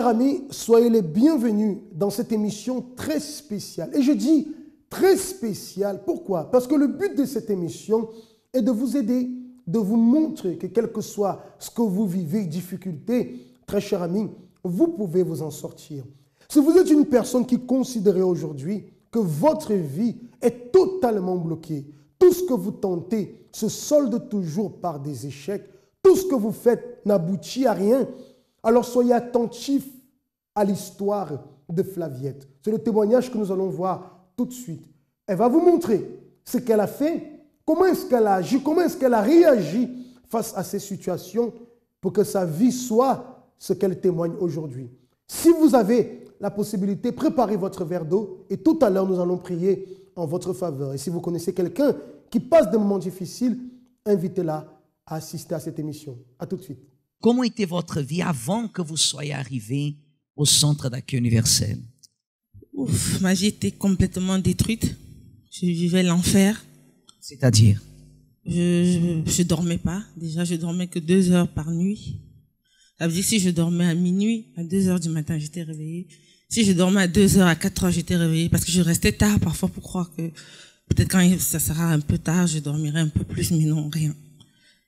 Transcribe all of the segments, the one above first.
chers amis, soyez les bienvenus dans cette émission très spéciale. Et je dis très spéciale, pourquoi? Parce que le but de cette émission est de vous aider, de vous montrer que quel que soit ce que vous vivez, difficultés, très chers amis, vous pouvez vous en sortir. Si vous êtes une personne qui considère aujourd'hui que votre vie est totalement bloquée, tout ce que vous tentez se solde toujours par des échecs, tout ce que vous faites n'aboutit à rien, alors soyez attentifs à l'histoire de Flaviette. C'est le témoignage que nous allons voir tout de suite. Elle va vous montrer ce qu'elle a fait, comment est-ce qu'elle a agi, comment est-ce qu'elle a réagi face à ces situations pour que sa vie soit ce qu'elle témoigne aujourd'hui. Si vous avez la possibilité, préparez votre verre d'eau et tout à l'heure, nous allons prier en votre faveur. Et si vous connaissez quelqu'un qui passe des moments difficiles, invitez-la à assister à cette émission. À tout de suite. Comment était votre vie avant que vous soyez arrivé au centre d'accueil universel? Ouf, ma vie était complètement détruite. Je vivais l'enfer. C'est-à-dire? Je dormais pas. Déjà, je dormais que 2 heures par nuit. Ça veut dire que si je dormais à minuit, à 2 heures du matin, j'étais réveillée. Si je dormais à 2 heures, à 4 heures, j'étais réveillée. Parce que je restais tard parfois pour croire que peut-être quand ça sera un peu tard, je dormirai un peu plus, mais non, rien.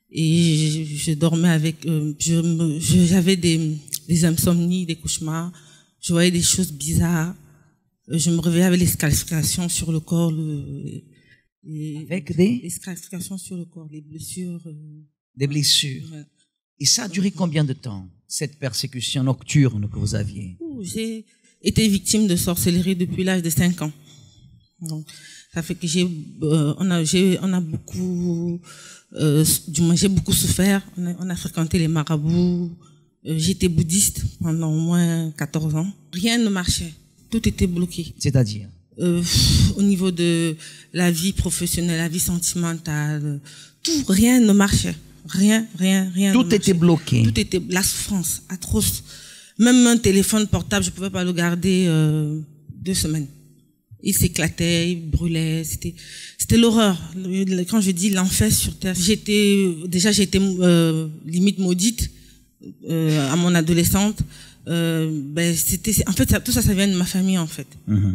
Et je dormais avec, j'avais des insomnies, des cauchemars. Je voyais des choses bizarres. Je me réveillais avec les scarifications sur le corps, avec des scarifications sur le corps, les blessures. Des blessures. Ouais. Et ça a duré combien de temps, cette persécution nocturne que vous aviez? J'ai été victime de sorcellerie depuis l'âge de 5 ans. Donc, ça fait que on a beaucoup, du moins j'ai beaucoup souffert. On a fréquenté les marabouts. J'étais bouddhiste pendant au moins 14 ans. Rien ne marchait. Tout était bloqué. C'est-à-dire? Au niveau de la vie professionnelle, la vie sentimentale, tout, rien ne marchait. Rien. Tout était bloqué. Tout était, la souffrance atroce. Même un téléphone portable, je pouvais pas le garder 2 semaines. Il s'éclatait, il brûlait, c'était l'horreur. Quand je dis l'enfer sur terre, j'étais limite maudite à mon adolescente. En fait, tout ça vient de ma famille en fait.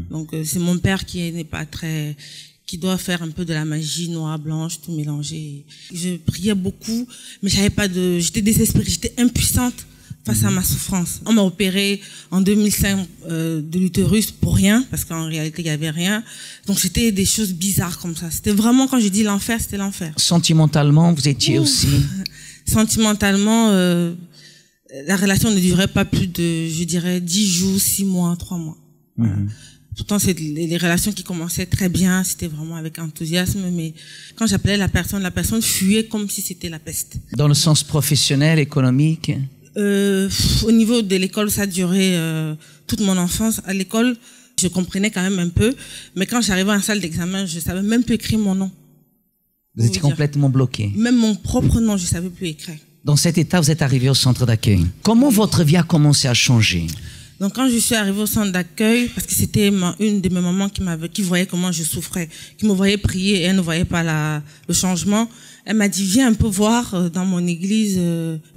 Donc c'est mon père qui doit faire un peu de la magie noire, blanche, tout mélanger. Je priais beaucoup, mais j'étais désespérée, j'étais impuissante face à ma souffrance. On m'a opéré en 2005 de l'utérus pour rien, parce qu'en réalité, il y avait rien. Donc c'était des choses bizarres comme ça. C'était vraiment, quand je dis l'enfer, c'était l'enfer. Sentimentalement, vous étiez aussi? Sentimentalement, la relation ne durait pas plus de, je dirais, 10 jours, 6 mois, 3 mois. Pourtant, c'est les relations qui commençaient très bien, c'était vraiment avec enthousiasme, mais quand j'appelais la personne fuyait comme si c'était la peste. Dans le sens professionnel, économique? Au niveau de l'école, ça a duré toute mon enfance. À l'école, je comprenais quand même un peu, mais quand j'arrivais en salle d'examen, je savais même plus écrire mon nom. Vous étiez complètement bloqué? Même mon propre nom, je savais plus écrire. Dans cet état, vous êtes arrivé au centre d'accueil. Comment votre vie a commencé à changer? Donc quand je suis arrivée au centre d'accueil, parce que c'était une de mes mamans qui voyait comment je souffrais, qui me voyait prier et elle ne voyait pas le changement, elle m'a dit viens un peu voir dans mon église.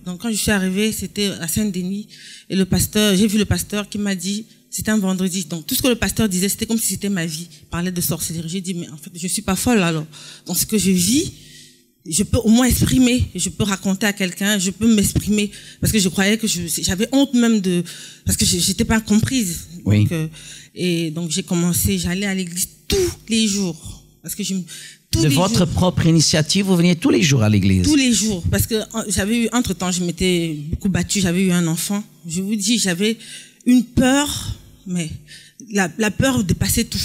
Donc quand je suis arrivée, c'était à Saint-Denis et j'ai vu le pasteur qui m'a dit, c'était un vendredi, donc tout ce que le pasteur disait, c'était comme si c'était ma vie. Il parlait de sorcellerie. J'ai dit mais en fait je suis pas folle alors. Donc ce que je vis, je peux au moins exprimer, je peux raconter à quelqu'un, je peux m'exprimer, parce que je croyais que j'avais honte même parce que j'étais pas comprise. Oui. Donc j'allais à l'église tous les jours, parce que de votre propre initiative, vous veniez tous les jours à l'église? Tous les jours, parce que entre-temps, je m'étais beaucoup battue, j'avais eu un enfant. Je vous dis, j'avais une peur, mais la peur de passer tout.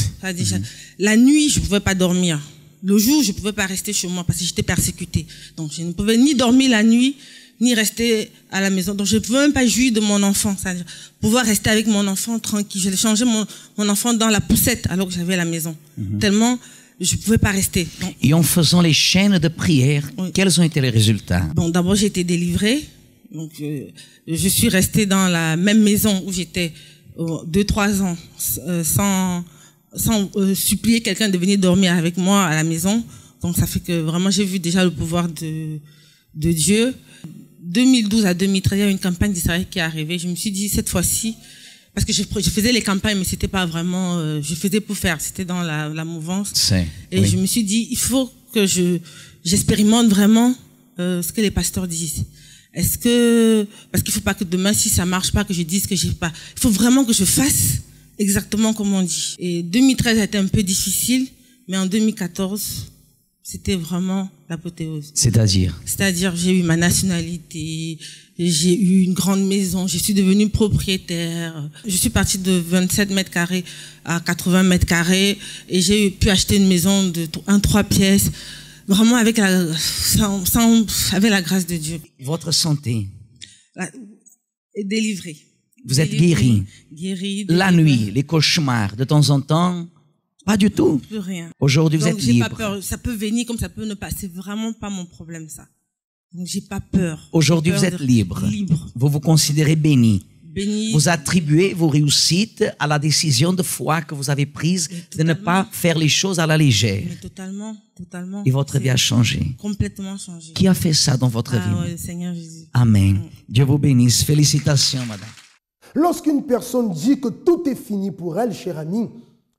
La nuit, je pouvais pas dormir. Le jour, je pouvais pas rester chez moi parce que j'étais persécutée. Donc, je ne pouvais ni dormir la nuit, ni rester à la maison. Donc, je ne pouvais même pas jouir de mon enfant. C'est-à-dire pouvoir rester avec mon enfant tranquille. Je changeais mon enfant dans la poussette alors que j'avais la maison. Tellement, je ne pouvais pas rester. Donc, et en faisant les chaînes de prière, oui, quels ont été les résultats? Bon, d'abord, j'ai été délivrée. Donc, je suis restée dans la même maison où j'étais 2-3 ans sans supplier quelqu'un de venir dormir avec moi à la maison. Donc ça fait que vraiment j'ai vu déjà le pouvoir de Dieu. 2012 à 2013, il y a une campagne d'Israël qui est arrivée. Je me suis dit, cette fois-ci, parce que je faisais les campagnes, mais c'était pas vraiment, je faisais pour faire, c'était dans la mouvance. Et je me suis dit, il faut que j'expérimente vraiment ce que les pasteurs disent. Est-ce que, parce qu'il faut pas que demain, si ça marche pas, que je dise que j'ai pas. Il faut vraiment que je fasse exactement comme on dit. Et 2013 a été un peu difficile, mais en 2014, c'était vraiment l'apothéose. C'est-à-dire, j'ai eu ma nationalité, j'ai eu une grande maison, je suis devenue propriétaire. Je suis partie de 27 mètres carrés à 80 mètres carrés et j'ai pu acheter une maison de 3 pièces, vraiment avec la grâce de Dieu. Votre santé est délivrée. Vous êtes guéri. La nuit, les cauchemars, de temps en temps, pas du tout. Plus rien. Aujourd'hui, vous êtes libre. Pas peur. Ça peut venir comme ça peut ne pas. C'est vraiment pas mon problème, ça. Donc, j'ai pas peur. Aujourd'hui, vous êtes libre. Vous vous considérez béni. Vous attribuez vos réussites à la décision de foi que vous avez prise de ne pas faire les choses à la légère. Mais totalement. Et votre vie a changé. Complètement changé. Qui a fait ça dans votre vie? Ouais, le Seigneur Jésus. Amen. Dieu vous bénisse. Félicitations, madame. Lorsqu'une personne dit que tout est fini pour elle, cher ami,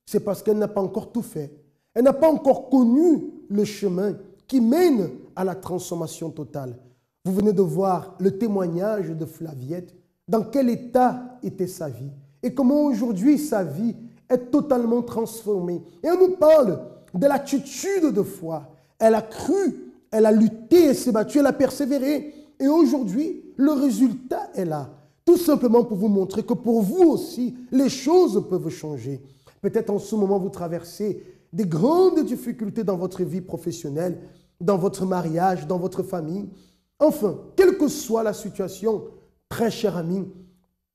c'est parce qu'elle n'a pas encore tout fait. Elle n'a pas encore connu le chemin qui mène à la transformation totale. Vous venez de voir le témoignage de Flaviette, dans quel état était sa vie et comment aujourd'hui sa vie est totalement transformée. Et on nous parle de l'attitude de foi. Elle a cru, elle a lutté, elle s'est battue, elle a persévéré. Et aujourd'hui, le résultat est là. Tout simplement pour vous montrer que pour vous aussi, les choses peuvent changer. Peut-être en ce moment, vous traversez des grandes difficultés dans votre vie professionnelle, dans votre mariage, dans votre famille. Enfin, quelle que soit la situation, très cher ami,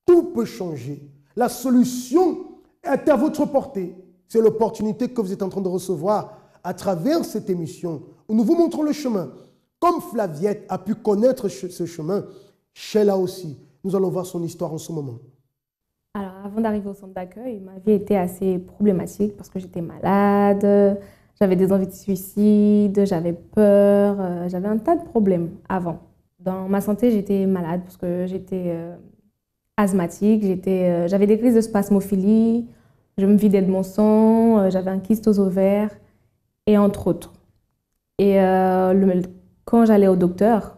tout peut changer. La solution est à votre portée. C'est l'opportunité que vous êtes en train de recevoir à travers cette émission où nous vous montrons le chemin. Comme Flaviette a pu connaître ce chemin, Sheila aussi. Nous allons voir son histoire en ce moment. Alors, avant d'arriver au centre d'accueil, ma vie était assez problématique parce que j'étais malade, j'avais des envies de suicide, j'avais peur, j'avais un tas de problèmes avant. Dans ma santé, j'étais malade parce que j'étais asthmatique, j'avais des crises de spasmophilie, je me vidais de mon sang, j'avais un kyste aux ovaires et entre autres. Et quand j'allais au docteur,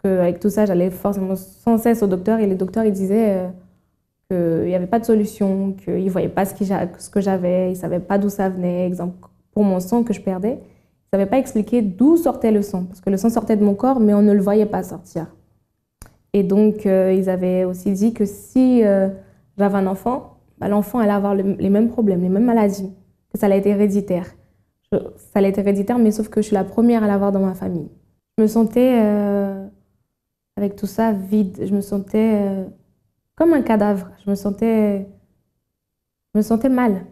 avec tout ça, j'allais forcément sans cesse au docteur et le docteur il disait qu'il n'y avait pas de solution, qu'il ne voyait pas ce que j'avais, il ne savait pas d'où ça venait. Exemple, pour mon sang que je perdais, il ne savait pas expliquer d'où sortait le sang, parce que le sang sortait de mon corps, mais on ne le voyait pas sortir. Et donc, ils avaient aussi dit que si j'avais un enfant, bah, l'enfant allait avoir les mêmes problèmes, les mêmes maladies, que ça allait être héréditaire. Ça allait être héréditaire, mais sauf que je suis la première à l'avoir dans ma famille. Je me sentais... avec tout ça, vide. Je me sentais comme un cadavre. Je me sentais mal.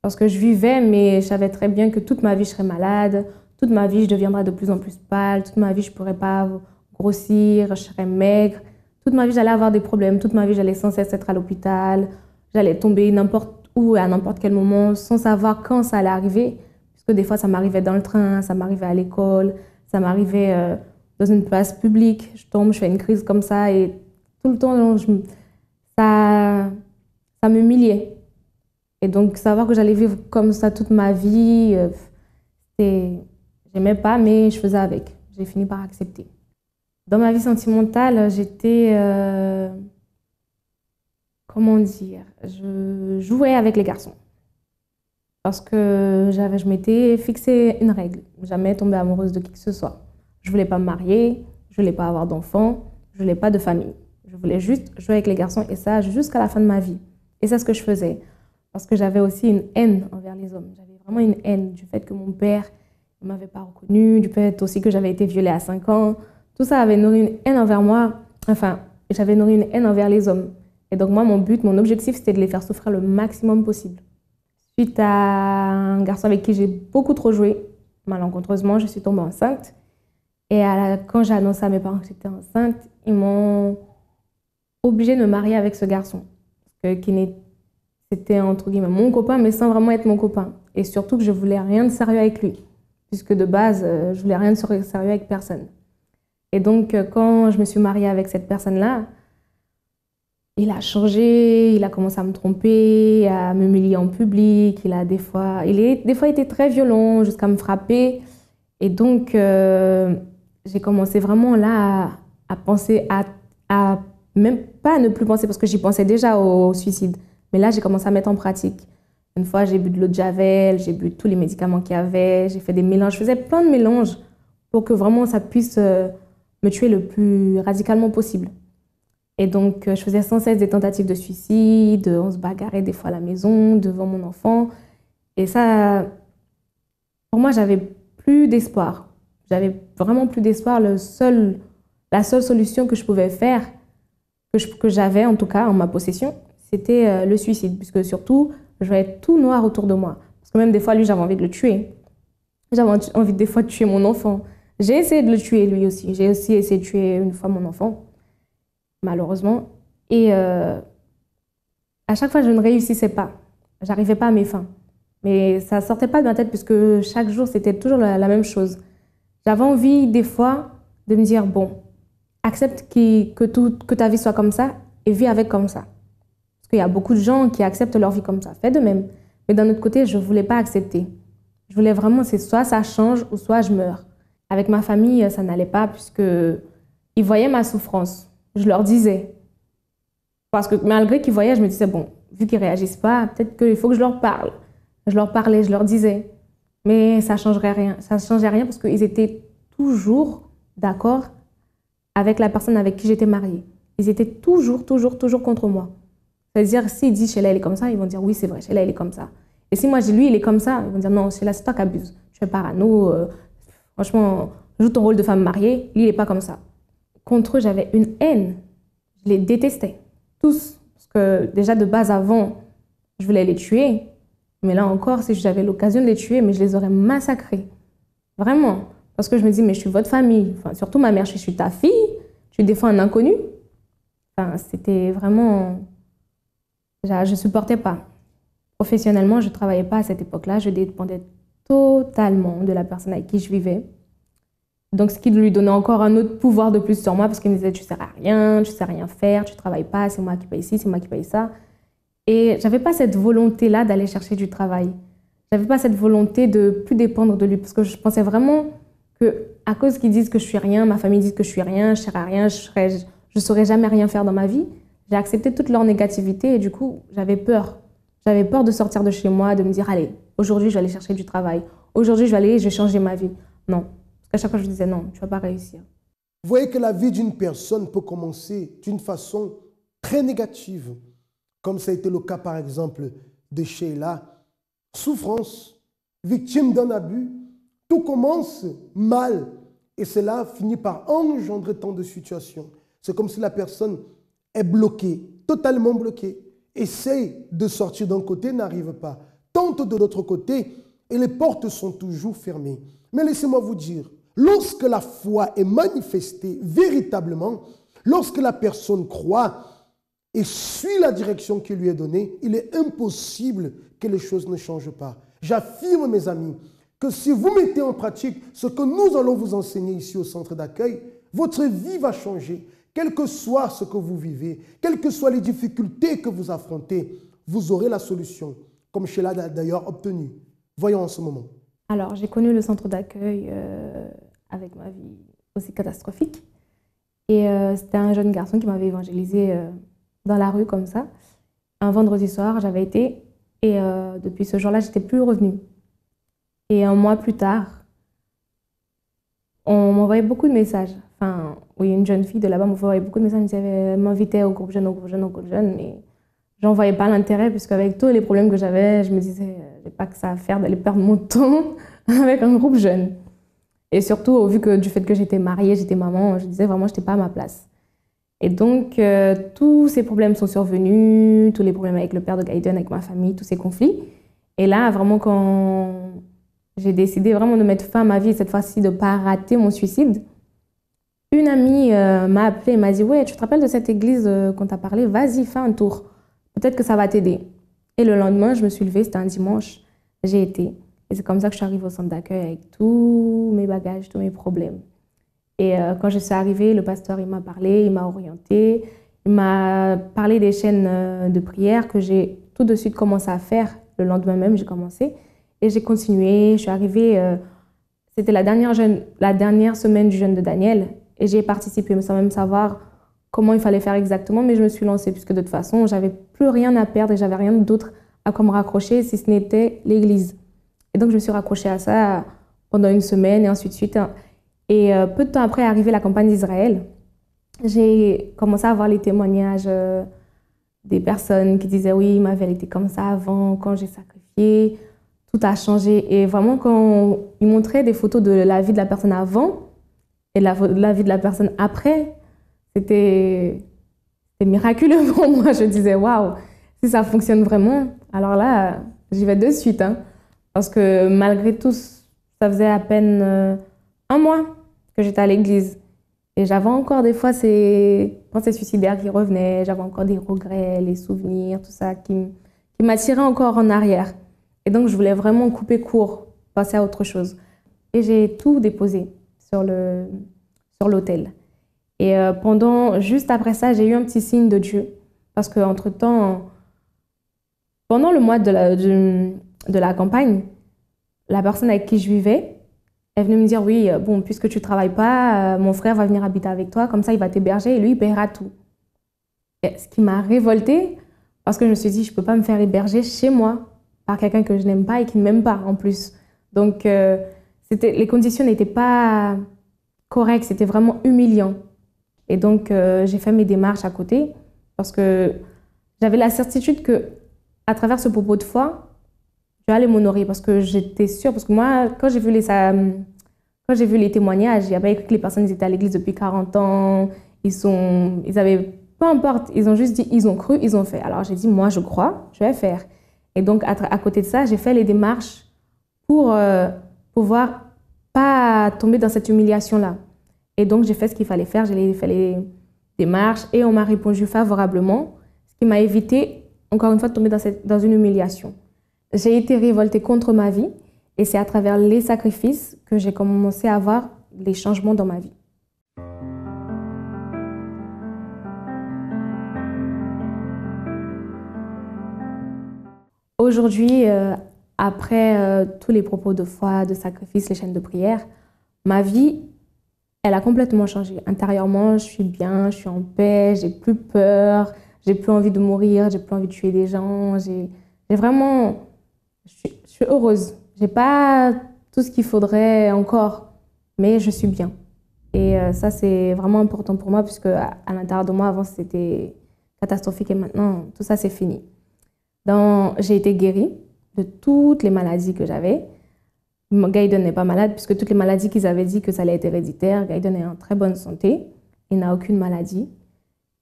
Parce que je vivais, mais je savais très bien que toute ma vie, je serais malade. Toute ma vie, je deviendrais de plus en plus pâle. Toute ma vie, je ne pourrais pas grossir. Je serais maigre. Toute ma vie, j'allais avoir des problèmes. Toute ma vie, j'allais sans cesse être à l'hôpital. J'allais tomber n'importe où, à n'importe quel moment, sans savoir quand ça allait arriver. Parce que des fois, ça m'arrivait dans le train, ça m'arrivait à l'école, ça m'arrivait... dans une place publique, je tombe, je fais une crise comme ça et tout le temps, ça m'humiliait. Et donc, savoir que j'allais vivre comme ça toute ma vie, j'aimais pas, mais je faisais avec. J'ai fini par accepter. Dans ma vie sentimentale, j'étais, comment dire, je jouais avec les garçons. Parce que je m'étais fixé une règle, jamais tomber amoureuse de qui que ce soit. Je ne voulais pas me marier, je ne voulais pas avoir d'enfants, je ne voulais pas de famille. Je voulais juste jouer avec les garçons et ça jusqu'à la fin de ma vie. Et c'est ce que je faisais. Parce que j'avais aussi une haine envers les hommes. J'avais vraiment une haine du fait que mon père ne m'avait pas reconnue, du fait aussi que j'avais été violée à 5 ans. Tout ça avait nourri une haine envers moi. Enfin, j'avais nourri une haine envers les hommes. Et donc moi, mon objectif, c'était de les faire souffrir le maximum possible. Suite à un garçon avec qui j'ai beaucoup trop joué, malencontreusement, je suis tombée enceinte. Et quand j'ai annoncé à mes parents que j'étais enceinte, ils m'ont obligée de me marier avec ce garçon. C'était entre guillemets mon copain, mais sans vraiment être mon copain. Et surtout que je voulais rien de sérieux avec lui. Puisque de base, je voulais rien de sérieux avec personne. Et donc, quand je me suis mariée avec cette personne-là, il a changé, il a commencé à me tromper, à m'humilier en public. Il a des fois été très violent jusqu'à me frapper. Et donc, j'ai commencé vraiment là à penser, à même pas à ne plus penser, parce que j'y pensais déjà au suicide. Mais là, j'ai commencé à mettre en pratique. Une fois, j'ai bu de l'eau de Javel, j'ai bu tous les médicaments qu'il y avait, j'ai fait des mélanges, je faisais plein de mélanges pour que vraiment ça puisse me tuer le plus radicalement possible. Et donc, je faisais sans cesse des tentatives de suicide, on se bagarrait des fois à la maison, devant mon enfant. Et ça, pour moi, j'avais plus d'espoir. J'avais vraiment plus d'espoir. La seule solution que je pouvais faire, que j'avais en tout cas en ma possession, c'était le suicide. Puisque surtout, je voyais tout noir autour de moi. Parce que même des fois, lui, j'avais envie de le tuer. J'avais envie des fois de tuer mon enfant. J'ai essayé de le tuer lui aussi. J'ai aussi essayé de tuer une fois mon enfant, malheureusement. Et à chaque fois, je ne réussissais pas. J'arrivais pas à mes fins. Mais ça ne sortait pas de ma tête puisque chaque jour, c'était toujours la même chose. J'avais envie, des fois, de me dire, bon, accepte que ta vie soit comme ça et vis avec comme ça. Parce qu'il y a beaucoup de gens qui acceptent leur vie comme ça. Fais de même. Mais d'un autre côté, je ne voulais pas accepter. Je voulais vraiment, c'est soit ça change ou soit je meurs. Avec ma famille, ça n'allait pas puisqu'ils voyaient ma souffrance. Je leur disais. Parce que malgré qu'ils voyaient, je me disais, bon, vu qu'ils ne réagissent pas, peut-être qu'il faut que je leur parle. Je leur parlais, je leur disais. Mais ça ne changerait rien. Ça ne changeait rien parce qu'ils étaient toujours d'accord avec la personne avec qui j'étais mariée. Ils étaient toujours contre moi. C'est-à-dire, s'ils disent Sheila, elle est comme ça, ils vont dire oui, c'est vrai, Sheila, elle est comme ça. Et si moi, je dis lui, il est comme ça, ils vont dire non, Sheila, c'est toi qui abuses. Tu fais parano. Franchement, joue ton rôle de femme mariée. Lui, il n'est pas comme ça. Contre eux, j'avais une haine. Je les détestais. Tous. Parce que déjà, de base, avant, je voulais les tuer. Mais là encore, si j'avais l'occasion de les tuer, mais je les aurais massacrés. Vraiment. Parce que je me dis, mais je suis votre famille. Enfin, surtout ma mère, je suis ta fille. Tu défends un inconnu. Enfin, c'était vraiment... Je ne supportais pas. Professionnellement, je ne travaillais pas à cette époque-là. Je dépendais totalement de la personne avec qui je vivais. Donc, ce qui lui donnait encore un autre pouvoir de plus sur moi, parce qu'il me disait, tu ne sers à rien, tu ne sais rien faire, tu ne travailles pas, c'est moi qui paye ci, c'est moi qui paye ça. Et je n'avais pas cette volonté-là d'aller chercher du travail. Je n'avais pas cette volonté de plus dépendre de lui, parce que je pensais vraiment qu'à cause qu'ils disent que je suis rien, ma famille dit que je suis rien, je ne sers à rien, je ne saurais jamais rien faire dans ma vie, j'ai accepté toute leur négativité et du coup, j'avais peur. J'avais peur de sortir de chez moi, de me dire, allez, aujourd'hui, je vais aller chercher du travail. Aujourd'hui, je vais changer ma vie. Non. Parce qu'à chaque fois, je disais, non, tu ne vas pas réussir. Vous voyez que la vie d'une personne peut commencer d'une façon très négative, comme ça a été le cas, par exemple, de Sheila. Souffrance, victime d'un abus, tout commence mal et cela finit par engendrer tant de situations. C'est comme si la personne est bloquée, totalement bloquée, essaye de sortir d'un côté, n'arrive pas, tente de l'autre côté et les portes sont toujours fermées. Mais laissez-moi vous dire, lorsque la foi est manifestée véritablement, lorsque la personne croit et suit la direction qui lui est donnée, il est impossible que les choses ne changent pas. J'affirme, mes amis, que si vous mettez en pratique ce que nous allons vous enseigner ici au centre d'accueil, votre vie va changer. Quel que soit ce que vous vivez, quelles que soient les difficultés que vous affrontez, vous aurez la solution, comme Sheila a d'ailleurs obtenu. Voyons en ce moment. Alors, j'ai connu le centre d'accueil avec ma vie aussi catastrophique. Et c'était un jeune garçon qui m'avait évangélisé dans la rue comme ça. Un vendredi soir, j'avais été et depuis ce jour-là, je n'étais plus revenue. Et un mois plus tard, on m'envoyait beaucoup de messages. Enfin, oui, une jeune fille de là-bas m'envoyait beaucoup de messages. Elle m'invitait au groupe jeune, mais je n'en voyais pas l'intérêt, puisqu'avec tous les problèmes que j'avais, je me disais, je n'ai pas que ça à faire d'aller perdre mon temps avec un groupe jeune. Et surtout, au vu du fait que j'étais mariée, j'étais maman, je disais vraiment, je n'étais pas à ma place. Et donc, tous ces problèmes sont survenus, tous les problèmes avec le père de Gaiden, avec ma famille, tous ces conflits. Et là, vraiment, quand j'ai décidé vraiment de mettre fin à ma vie, cette fois-ci de ne pas rater mon suicide, une amie m'a appelée et m'a dit « Ouais, tu te rappelles de cette église qu'on t'a parlé? Vas-y, fais un tour. Peut-être que ça va t'aider. » Et le lendemain, je me suis levée, c'était un dimanche, j'ai été. Et c'est comme ça que je suis arrivée au centre d'accueil avec tous mes bagages, tous mes problèmes. Et quand je suis arrivée, le pasteur, il m'a parlé, il m'a orientée, il m'a parlé des chaînes de prière que j'ai tout de suite commencé à faire. Le lendemain même, j'ai commencé. Et j'ai continué, je suis arrivée, c'était la dernière semaine du jeûne de Daniel. Et j'ai participé sans même savoir comment il fallait faire exactement, mais je me suis lancée puisque de toute façon, j'avais plus rien à perdre et j'avais rien d'autre à quoi me raccrocher si ce n'était l'église. Et donc, je me suis raccrochée à ça pendant une semaine et ainsi de suite. Et peu de temps après arriver la campagne d'Israël, j'ai commencé à voir les témoignages des personnes qui disaient « Oui, ma vie elle était comme ça avant, quand j'ai sacrifié, tout a changé. » Et vraiment, quand ils montraient des photos de la vie de la personne avant et de la vie de la personne après, c'était miraculeux pour moi. Je disais « Waouh, si ça fonctionne vraiment, alors là, j'y vais de suite. Hein. » Parce que malgré tout, ça faisait à peine un mois que j'étais à l'église. Et j'avais encore des fois ces pensées suicidaires qui revenaient, j'avais encore des regrets, les souvenirs, tout ça qui m'attiraient encore en arrière. Et donc, je voulais vraiment couper court, passer à autre chose. Et j'ai tout déposé sur l'autel. Et juste après ça, j'ai eu un petit signe de Dieu. Parce qu'entre-temps, pendant le mois de la campagne, la personne avec qui je vivais, elle venait me dire, oui, bon, puisque tu ne travailles pas, mon frère va venir habiter avec toi, comme ça il va t'héberger et lui, il paiera tout. Et ce qui m'a révoltée, parce que je me suis dit, je ne peux pas me faire héberger chez moi par quelqu'un que je n'aime pas et qui ne m'aime pas en plus. Donc, les conditions n'étaient pas correctes, c'était vraiment humiliant. Et donc, j'ai fait mes démarches à côté parce que j'avais la certitude qu'à travers ce propos de foi, je allais m'honorer parce que j'étais sûre. Parce que moi, quand j'ai vu les témoignages, il y avait écrit que les personnes étaient à l'église depuis 40 ans. Ils avaient, peu importe, ils ont juste dit, ils ont cru, ils ont fait. Alors j'ai dit, moi je crois, je vais faire. Et donc à côté de ça, j'ai fait les démarches pour pouvoir pas tomber dans cette humiliation-là. Et donc j'ai fait ce qu'il fallait faire, j'ai fait les démarches et on m'a répondu favorablement, ce qui m'a évité, encore une fois, de tomber dans une humiliation. J'ai été révoltée contre ma vie et c'est à travers les sacrifices que j'ai commencé à voir les changements dans ma vie. Aujourd'hui, après tous les propos de foi, de sacrifice, les chaînes de prière, ma vie, elle a complètement changé. Intérieurement, je suis bien, je suis en paix, j'ai plus peur, j'ai plus envie de mourir, j'ai plus envie de tuer des gens, j'ai vraiment... Je suis heureuse. Je n'ai pas tout ce qu'il faudrait encore, mais je suis bien. Et ça, c'est vraiment important pour moi, puisque à l'intérieur de moi, avant, c'était catastrophique et maintenant, tout ça, c'est fini. J'ai été guérie de toutes les maladies que j'avais. Gaïdon n'est pas malade, puisque toutes les maladies qu'ils avaient dit que ça allait être héréditaire, Gaïdon est en très bonne santé. Il n'a aucune maladie.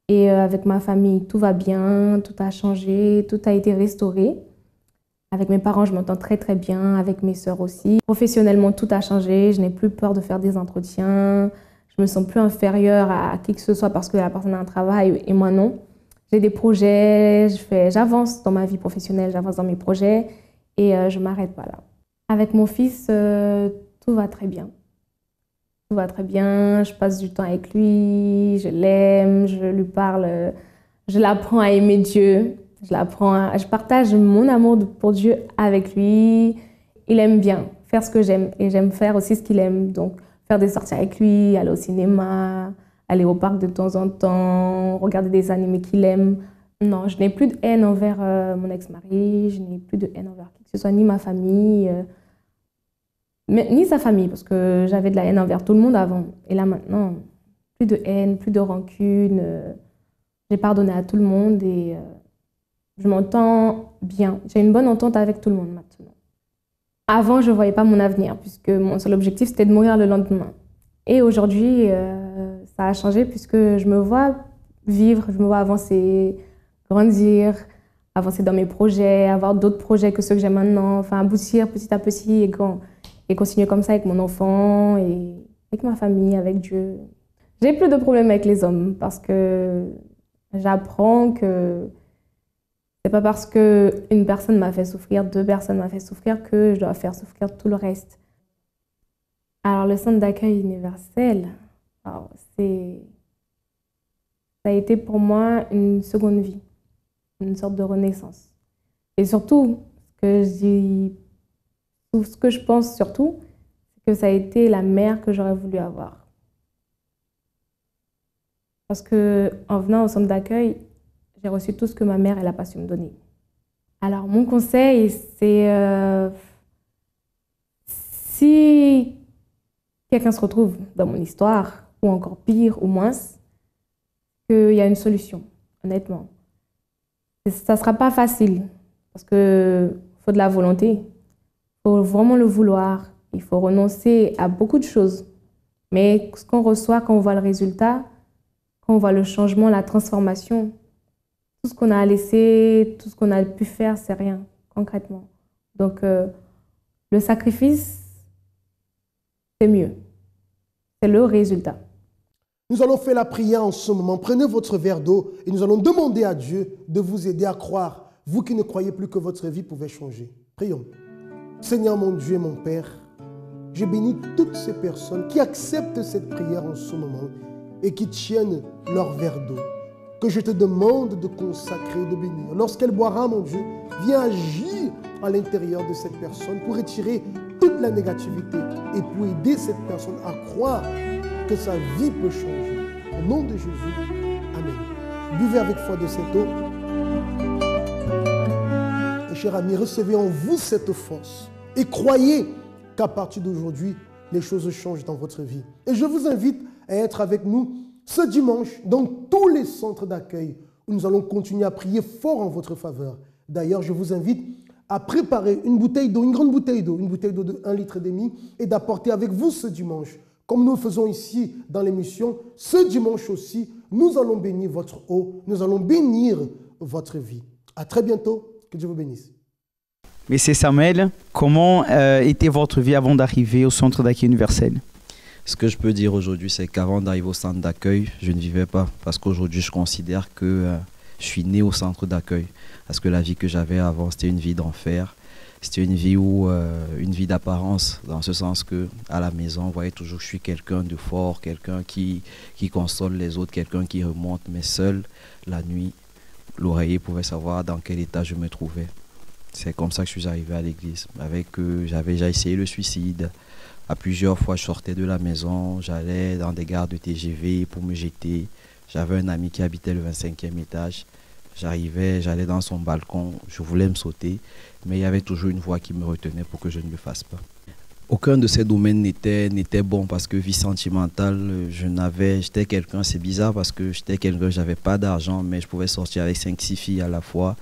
Et avec ma famille, tout va bien, tout a changé, tout a été restauré. Avec mes parents, je m'entends très très bien, avec mes sœurs aussi. Professionnellement, tout a changé, je n'ai plus peur de faire des entretiens, je me sens plus inférieure à qui que ce soit parce que la personne a un travail et moi non. J'ai des projets, j'avance dans ma vie professionnelle, j'avance dans mes projets et je ne m'arrête pas là. Avec mon fils, tout va très bien. Tout va très bien, je passe du temps avec lui, je l'aime, je lui parle, je l'apprends à aimer Dieu. Je partage mon amour pour Dieu avec lui. Il aime bien faire ce que j'aime et j'aime faire aussi ce qu'il aime. Donc, faire des sorties avec lui, aller au cinéma, aller au parc de temps en temps, regarder des animés qu'il aime. Non, je n'ai plus de haine envers mon ex-mari, je n'ai plus de haine envers qui que ce soit, ni ma famille, ni sa famille, parce que j'avais de la haine envers tout le monde avant. Et là, maintenant, plus de haine, plus de rancune. J'ai pardonné à tout le monde et... je m'entends bien. J'ai une bonne entente avec tout le monde maintenant. Avant, je ne voyais pas mon avenir, puisque mon seul objectif, c'était de mourir le lendemain. Et aujourd'hui, ça a changé, puisque je me vois vivre, je me vois avancer, grandir, avancer dans mes projets, avoir d'autres projets que ceux que j'ai maintenant, enfin aboutir petit à petit et continuer comme ça avec mon enfant, et avec ma famille, avec Dieu. J'ai plus de problèmes avec les hommes, parce que j'apprends que c'est pas parce qu'une personne m'a fait souffrir, 2 personnes m'ont fait souffrir que je dois faire souffrir tout le reste. Alors le centre d'accueil universel, Alors, ça a été pour moi une seconde vie, une sorte de renaissance. Et surtout, ce que je pense surtout, c'est que ça a été la mère que j'aurais voulu avoir. Parce qu'en venant au centre d'accueil, j'ai reçu tout ce que ma mère n'a pas su me donner. Alors, mon conseil, c'est si quelqu'un se retrouve dans mon histoire, ou encore pire, ou moins, qu'il y a une solution, honnêtement. Ça ne sera pas facile, parce qu'il faut de la volonté, il faut vraiment le vouloir, il faut renoncer à beaucoup de choses. Mais ce qu'on reçoit quand on voit le résultat, quand on voit le changement, la transformation, tout ce qu'on a laissé, tout ce qu'on a pu faire, c'est rien, concrètement. Donc, le sacrifice, c'est mieux. C'est le résultat. Nous allons faire la prière en ce moment. Prenez votre verre d'eau et nous allons demander à Dieu de vous aider à croire, vous qui ne croyez plus que votre vie pouvait changer. Prions. Seigneur mon Dieu et mon Père, je bénis toutes ces personnes qui acceptent cette prière en ce moment et qui tiennent leur verre d'eau, que je te demande de consacrer, de bénir. Lorsqu'elle boira, mon Dieu, viens agir à l'intérieur de cette personne pour retirer toute la négativité et pour aider cette personne à croire que sa vie peut changer. Au nom de Jésus, amen. Buvez avec foi de cette eau. Et chers amis, recevez en vous cette force et croyez qu'à partir d'aujourd'hui, les choses changent dans votre vie. Et je vous invite à être avec nous ce dimanche dans tous les centres d'accueil où nous allons continuer à prier fort en votre faveur. D'ailleurs, je vous invite à préparer une bouteille d'eau, une grande bouteille d'eau, une bouteille d'eau de 1,5 litre et d'apporter avec vous ce dimanche. Comme nous le faisons ici dans l'émission, ce dimanche aussi, nous allons bénir votre eau, nous allons bénir votre vie. À très bientôt, que Dieu vous bénisse. Monsieur Samuel, comment était votre vie avant d'arriver au centre d'accueil universel? Ce que je peux dire aujourd'hui, c'est qu'avant d'arriver au centre d'accueil, je ne vivais pas. Parce qu'aujourd'hui, je considère que je suis né au centre d'accueil. Parce que la vie que j'avais avant, c'était une vie d'enfer. C'était une vie une vie d'apparence, dans ce sens que à la maison, on voyait toujours que je suis quelqu'un de fort, quelqu'un qui console les autres, quelqu'un qui remonte, mais seul, la nuit, l'oreiller pouvait savoir dans quel état je me trouvais. C'est comme ça que je suis arrivé à l'église. J'avais déjà essayé le suicide. À plusieurs fois, je sortais de la maison, j'allais dans des gares de TGV pour me jeter. J'avais un ami qui habitait le 25e étage. J'allais dans son balcon, je voulais me sauter, mais il y avait toujours une voix qui me retenait pour que je ne le fasse pas. Aucun de ces domaines n'était bon parce que vie sentimentale, j'étais quelqu'un, c'est bizarre parce que j'étais quelqu'un, j'avais pas d'argent, mais je pouvais sortir avec 5-6 filles à la fois.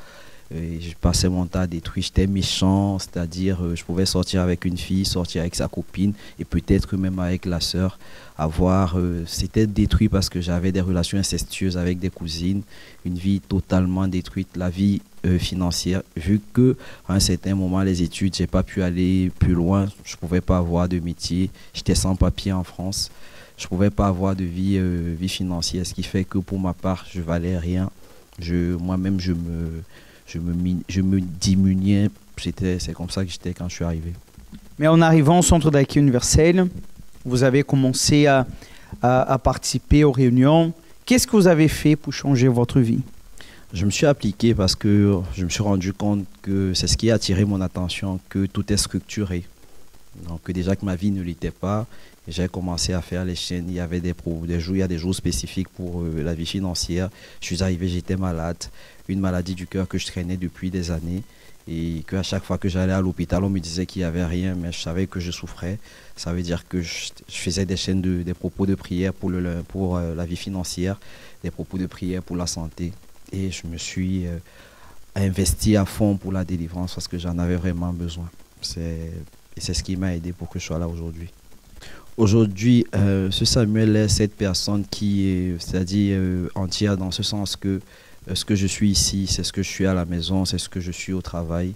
Et je passais mon temps à détruire, j'étais méchant, c'est-à-dire je pouvais sortir avec une fille, sortir avec sa copine et peut-être même avec la sœur. C'était détruit parce que j'avais des relations incestueuses avec des cousines, une vie totalement détruite, la vie financière. Vu que à un certain moment les études, j'ai pas pu aller plus loin, je pouvais pas avoir de métier, j'étais sans papier en France, je pouvais pas avoir de vie financière, ce qui fait que pour ma part, je valais rien. Moi-même, je me diminuais, c'est comme ça que j'étais quand je suis arrivé. Mais en arrivant au centre d'accueil universel, vous avez commencé à participer aux réunions. Qu'est-ce que vous avez fait pour changer votre vie? Je me suis appliqué parce que je me suis rendu compte que c'est ce qui a attiré mon attention, que tout est structuré. Donc déjà que ma vie ne l'était pas, j'ai commencé à faire les chaînes. Il y avait des jours, il y a des jours spécifiques pour la vie financière. Je suis arrivé, j'étais malade, une maladie du cœur que je traînais depuis des années. Et qu'à chaque fois que j'allais à l'hôpital, on me disait qu'il n'y avait rien, mais je savais que je souffrais. Ça veut dire que je faisais des chaînes, des propos de prière pour la vie financière, des propos de prière pour la santé. Et je me suis investi à fond pour la délivrance parce que j'en avais vraiment besoin. Et c'est ce qui m'a aidé pour que je sois là aujourd'hui. Aujourd'hui, ce Samuel est cette personne qui est, c'est-à-dire entière dans ce sens que ce que je suis ici, c'est ce que je suis à la maison, c'est ce que je suis au travail.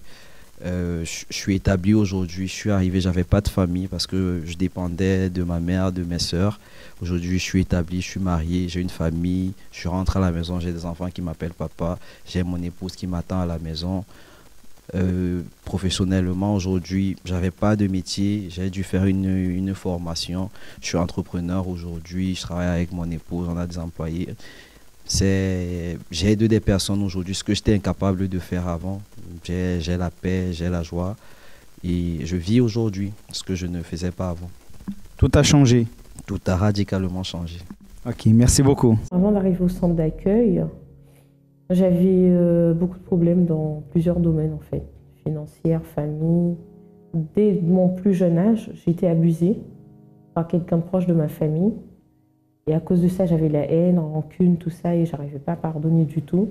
Je suis établi aujourd'hui, je suis arrivé, j'avais pas de famille parce que je dépendais de ma mère, de mes sœurs. Aujourd'hui, je suis établi, je suis marié, j'ai une famille, je rentre à la maison, j'ai des enfants qui m'appellent papa, j'ai mon épouse qui m'attend à la maison. Professionnellement, aujourd'hui, j'avais pas de métier. J'ai dû faire une formation. Je suis entrepreneur aujourd'hui. Je travaille avec mon épouse. On a des employés. J'ai aidé des personnes aujourd'hui, ce que j'étais incapable de faire avant. J'ai la paix, j'ai la joie. Et je vis aujourd'hui ce que je ne faisais pas avant. Tout a changé. Tout a radicalement changé. Ok, merci beaucoup. Avant d'arriver au centre d'accueil, j'avais beaucoup de problèmes dans plusieurs domaines en fait. Financière, famille. Dès mon plus jeune âge, j'ai été abusée par quelqu'un proche de ma famille. Et à cause de ça, j'avais la haine, rancune, tout ça, et j'arrivais pas à pardonner du tout.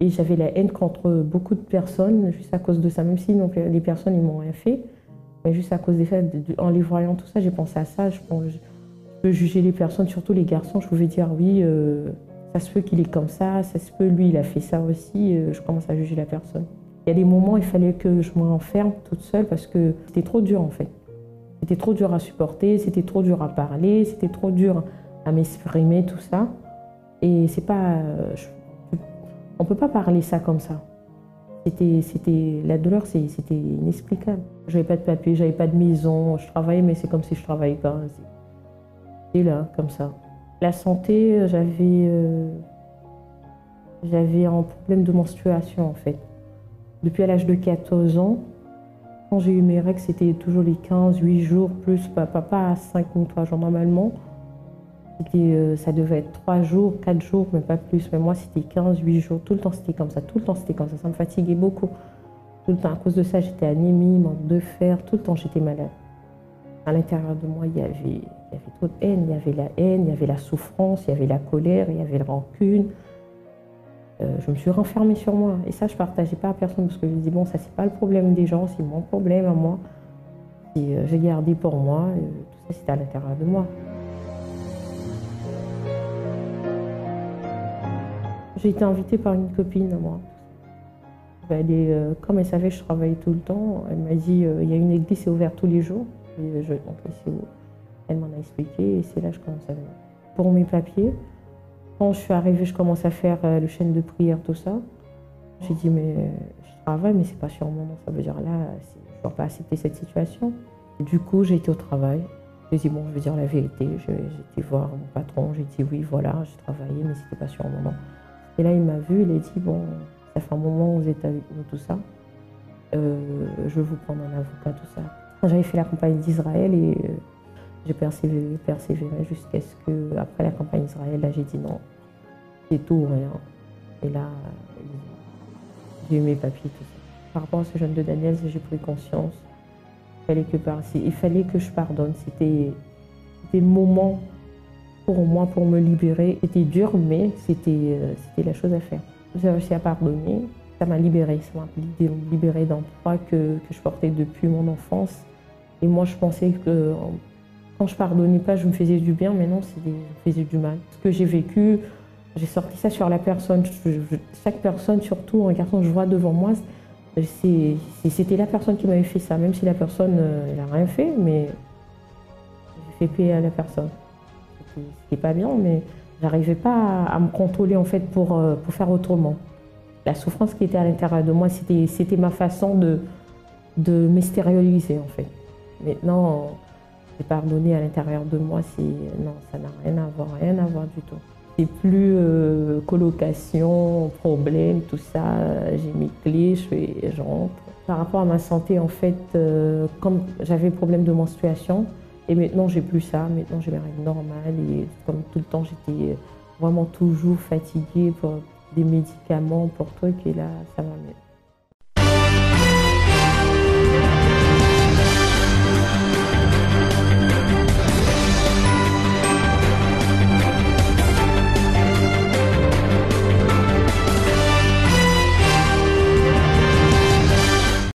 Et j'avais la haine contre beaucoup de personnes, juste à cause de ça, même si donc, les personnes, ils m'ont rien fait. Mais juste à cause des faits, en les voyant, tout ça, j'ai pensé à ça. Je peux juger les personnes, surtout les garçons. Je pouvais dire, oui, ça se peut qu'il est comme ça se peut, lui, il a fait ça aussi. Je commence à juger la personne. Il y a des moments, il fallait que je me renferme toute seule parce que c'était trop dur, en fait. C'était trop dur à supporter, c'était trop dur à parler, c'était trop dur à m'exprimer, tout ça. Et c'est pas... on peut pas parler ça comme ça. La douleur, c'était inexplicable. J'avais pas de papier, j'avais pas de maison, je travaillais, mais c'est comme si je travaillais pas. C'était là, comme ça. La santé, j'avais un problème de menstruation, en fait. Depuis à l'âge de 14 ans, quand j'ai eu mes règles, c'était toujours les 15, 8 jours, plus, pas 5 ou 3 jours normalement. Ça devait être 3 jours, 4 jours, mais pas plus. Mais moi, c'était 15, 8 jours. Tout le temps, c'était comme ça. Tout le temps, c'était comme ça. Ça me fatiguait beaucoup. Tout le temps, à cause de ça, j'étais anémie, manque de fer. Tout le temps, j'étais malade. À l'intérieur de moi, il y avait trop de haine. Il y avait la haine, il y avait la souffrance, il y avait la colère, il y avait la rancune. Je me suis renfermée sur moi. Et ça, je ne partageais pas à personne parce que je me dis, bon, ça, c'est pas le problème des gens, c'est mon problème à moi. J'ai gardé pour moi. Tout ça, c'était à l'intérieur de moi. J'ai été invitée par une copine à moi. Comme elle savait que je travaillais tout le temps, elle m'a dit il y a une église qui est ouverte tous les jours. Et je donc c'est où. Elle m'en a expliqué et c'est là que je commence à venir. Pour mes papiers, quand je suis arrivée, je commence à faire le chaîne de prière, tout ça. J'ai dit mais je travaille, mais c'est pas sur mon nom. Ça veut dire là, je ne dois pas accepter cette situation. Et du coup, j'ai été au travail. J'ai dit bon, je veux dire la vérité. J'ai été voir mon patron. J'ai dit oui, voilà, j'ai travaillé, mais c'était pas sur mon nom. Et là, il m'a vu, il a dit, bon, ça fait un moment que vous êtes avec nous, tout ça. Je veux vous prendre un avocat, tout ça. J'avais fait la campagne d'Israël et j'ai persévéré jusqu'à ce que, après la campagne d'Israël, là, j'ai dit non, c'est tout ou rien. Et là, j'ai eu mes papiers, tout ça. Par rapport à ce jeune de Daniel, j'ai pris conscience. Il fallait que je pardonne. C'était le moment pour moi, pour me libérer. C'était dur, mais c'était la chose à faire. J'ai réussi à pardonner. Ça m'a libérée. Ça m'a libérée d'un poids que je portais depuis mon enfance. Et moi, je pensais que quand je pardonnais pas, je me faisais du bien, mais non, je me faisais du mal. Ce que j'ai vécu, j'ai sorti ça sur la personne. Chaque personne, surtout un garçon que je vois devant moi, c'était la personne qui m'avait fait ça. Même si la personne, elle n'a rien fait, mais j'ai fait payer à la personne. C'était pas bien, mais j'arrivais pas à me contrôler en fait pour faire autrement. La souffrance qui était à l'intérieur de moi, c'était ma façon de m'extérioriser en fait. Maintenant, j'ai pardonné à l'intérieur de moi, non, ça n'a rien à voir du tout. C'est plus colocation, problème, tout ça. J'ai mes clés, je rentre. Par rapport à ma santé, en fait, comme j'avais problème de menstruation, et maintenant, j'ai plus ça. Maintenant, j'ai mes règles normales. Et comme tout le temps, j'étais vraiment toujours fatiguée pour des médicaments, pour trucs. Et là, ça va mieux.